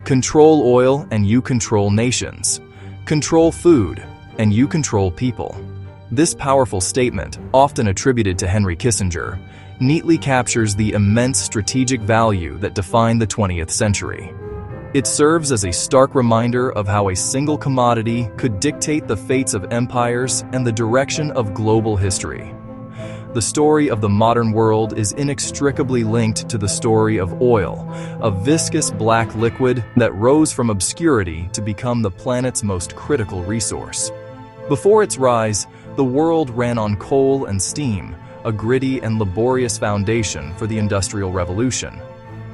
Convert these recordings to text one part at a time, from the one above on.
Control oil and you control nations. Control food and you control people. This powerful statement, often attributed to Henry Kissinger, neatly captures the immense strategic value that defined the 20th century. It serves as a stark reminder of how a single commodity could dictate the fates of empires and the direction of global history. The story of the modern world is inextricably linked to the story of oil, a viscous black liquid that rose from obscurity to become the planet's most critical resource. Before its rise, the world ran on coal and steam, a gritty and laborious foundation for the Industrial Revolution.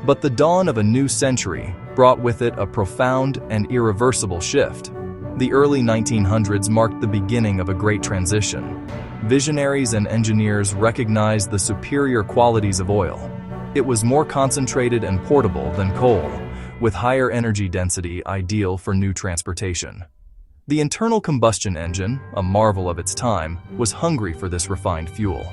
But the dawn of a new century brought with it a profound and irreversible shift. The early 1900s marked the beginning of a great transition. Visionaries and engineers recognized the superior qualities of oil. It was more concentrated and portable than coal, with higher energy density ideal for new transportation. The internal combustion engine, a marvel of its time, was hungry for this refined fuel.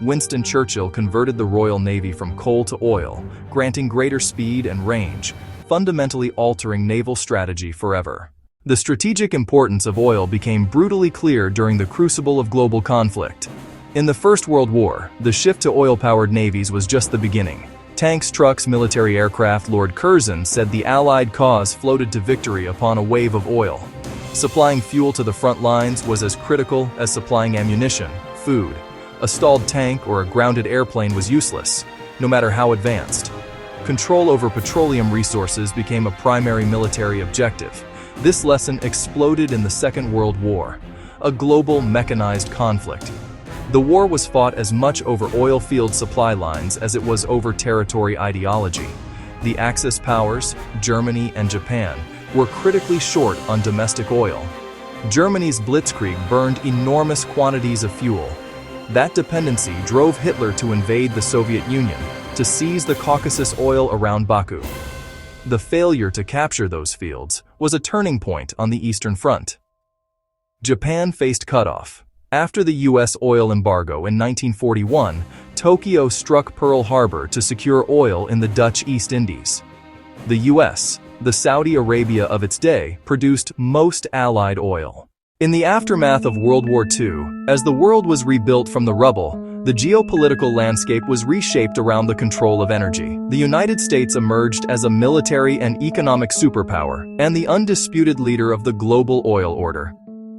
Winston Churchill converted the Royal Navy from coal to oil, granting greater speed and range, fundamentally altering naval strategy forever. The strategic importance of oil became brutally clear during the crucible of global conflict. In the First World War, the shift to oil-powered navies was just the beginning. Tanks, trucks, military aircraft. Lord Curzon said the Allied cause floated to victory upon a wave of oil. Supplying fuel to the front lines was as critical as supplying ammunition, food. A stalled tank or a grounded airplane was useless, no matter how advanced. Control over petroleum resources became a primary military objective. This lesson exploded in the Second World War, a global mechanized conflict. The war was fought as much over oil field supply lines as it was over territory ideology. The Axis powers, Germany and Japan, were critically short on domestic oil. Germany's blitzkrieg burned enormous quantities of fuel. That dependency drove Hitler to invade the Soviet Union, to seize the Caucasus oil around Baku. The failure to capture those fields was a turning point on the Eastern Front. Japan faced cutoff. After the U.S. oil embargo in 1941, Tokyo struck Pearl Harbor to secure oil in the Dutch East Indies. The U.S., the Saudi Arabia of its day, produced most Allied oil. In the aftermath of World War II, as the world was rebuilt from the rubble, the geopolitical landscape was reshaped around the control of energy. The United States emerged as a military and economic superpower and the undisputed leader of the global oil order.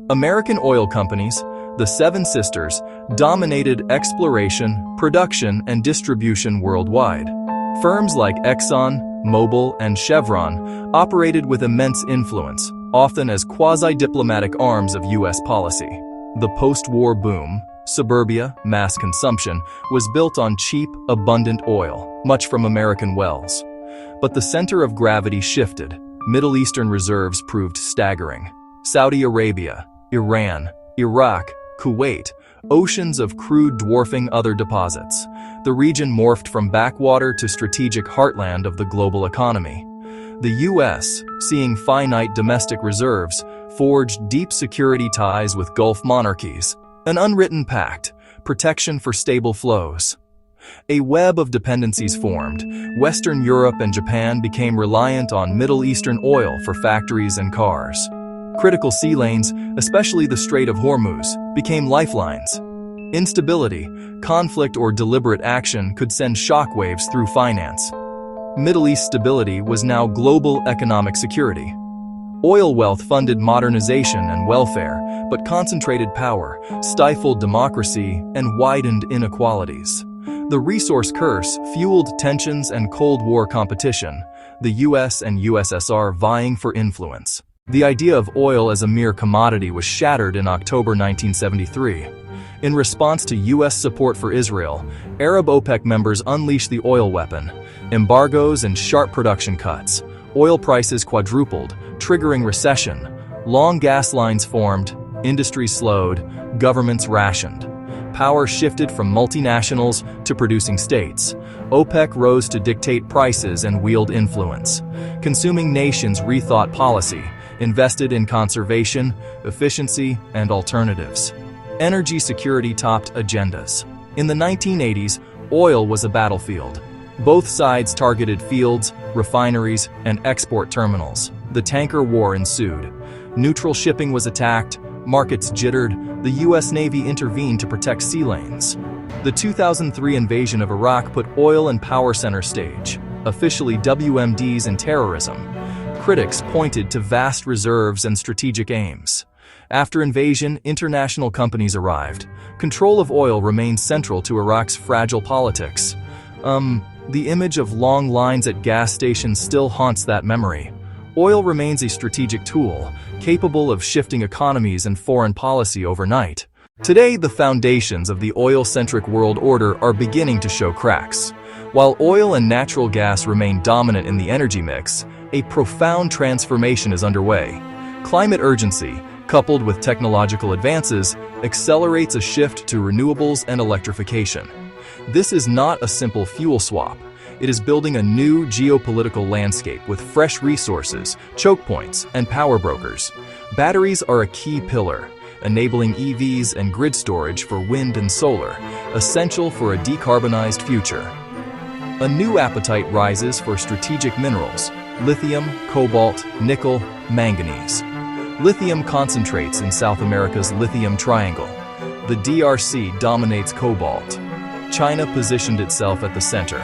American oil companies, the Seven Sisters, dominated exploration, production, and distribution worldwide. Firms like Exxon, Mobil, and Chevron operated with immense influence, often as quasi-diplomatic arms of U.S. policy. The post-war boom, suburbia, mass consumption, was built on cheap, abundant oil, much from American wells. But the center of gravity shifted. Middle Eastern reserves proved staggering. Saudi Arabia, Iran, Iraq, Kuwait, oceans of crude dwarfing other deposits. The region morphed from backwater to strategic heartland of the global economy. The U.S., seeing finite domestic reserves, forged deep security ties with Gulf monarchies. An unwritten pact, protection for stable flows. A web of dependencies formed. Western Europe and Japan became reliant on Middle Eastern oil for factories and cars. Critical sea lanes, especially the Strait of Hormuz, became lifelines. Instability, conflict, or deliberate action could send shockwaves through finance. Middle East stability was now global economic security. Oil wealth funded modernization and welfare, but concentrated power, stifled democracy, and widened inequalities. The resource curse fueled tensions and Cold War competition, the US and USSR vying for influence. The idea of oil as a mere commodity was shattered in October 1973. In response to US support for Israel, Arab OPEC members unleashed the oil weapon. Embargoes and sharp production cuts. Oil prices quadrupled, triggering recession. Long gas lines formed, industry slowed, governments rationed. Power shifted from multinationals to producing states. OPEC rose to dictate prices and wield influence. Consuming nations rethought policy, invested in conservation, efficiency, and alternatives. Energy security topped agendas. In the 1980s, oil was a battlefield. Both sides targeted fields, refineries, and export terminals. The tanker war ensued. Neutral shipping was attacked, markets jittered, the U.S. Navy intervened to protect sea lanes. The 2003 invasion of Iraq put oil and power center stage, officially WMDs and terrorism. Critics pointed to vast reserves and strategic aims. After invasion, international companies arrived. Control of oil remained central to Iraq's fragile politics. The image of long lines at gas stations still haunts that memory. Oil remains a strategic tool, capable of shifting economies and foreign policy overnight. Today, the foundations of the oil-centric world order are beginning to show cracks. While oil and natural gas remain dominant in the energy mix, a profound transformation is underway. Climate urgency, coupled with technological advances, accelerates a shift to renewables and electrification. This is not a simple fuel swap. It is building a new geopolitical landscape with fresh resources, choke points, and power brokers. Batteries are a key pillar, enabling EVs and grid storage for wind and solar, essential for a decarbonized future. A new appetite rises for strategic minerals: lithium, cobalt, nickel, manganese. Lithium concentrates in South America's Lithium Triangle. The DRC dominates cobalt. China positioned itself at the center,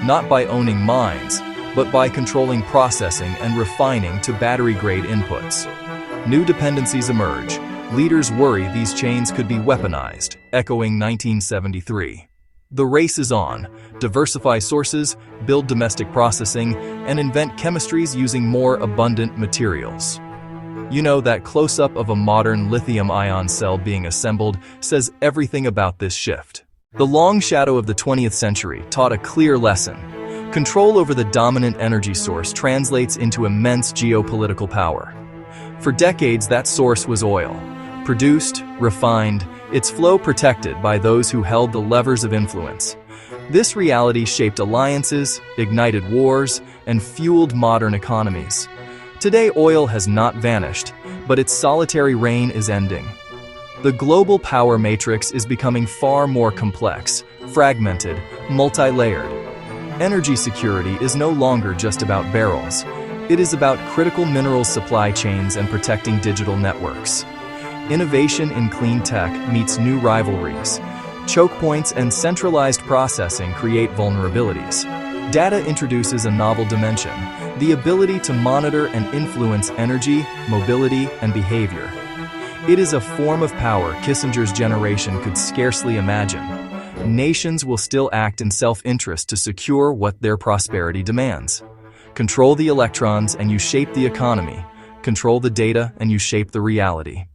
not by owning mines, but by controlling processing and refining to battery-grade inputs. New dependencies emerge. Leaders worry these chains could be weaponized, echoing 1973. The race is on. Diversify sources, build domestic processing, and invent chemistries using more abundant materials. You know, that close-up of a modern lithium-ion cell being assembled says everything about this shift. The long shadow of the 20th century taught a clear lesson. Control over the dominant energy source translates into immense geopolitical power. For decades, that source was oil. Produced, refined, its flow protected by those who held the levers of influence. This reality shaped alliances, ignited wars, and fueled modern economies. Today, oil has not vanished, but its solitary reign is ending. The global power matrix is becoming far more complex, fragmented, multi-layered. Energy security is no longer just about barrels. It is about critical minerals supply chains and protecting digital networks. Innovation in clean tech meets new rivalries. Choke points and centralized processing create vulnerabilities. Data introduces a novel dimension, the ability to monitor and influence energy, mobility, and behavior. It is a form of power Kissinger's generation could scarcely imagine. Nations will still act in self-interest to secure what their prosperity demands. Control the electrons and you shape the economy. Control the data and you shape the reality.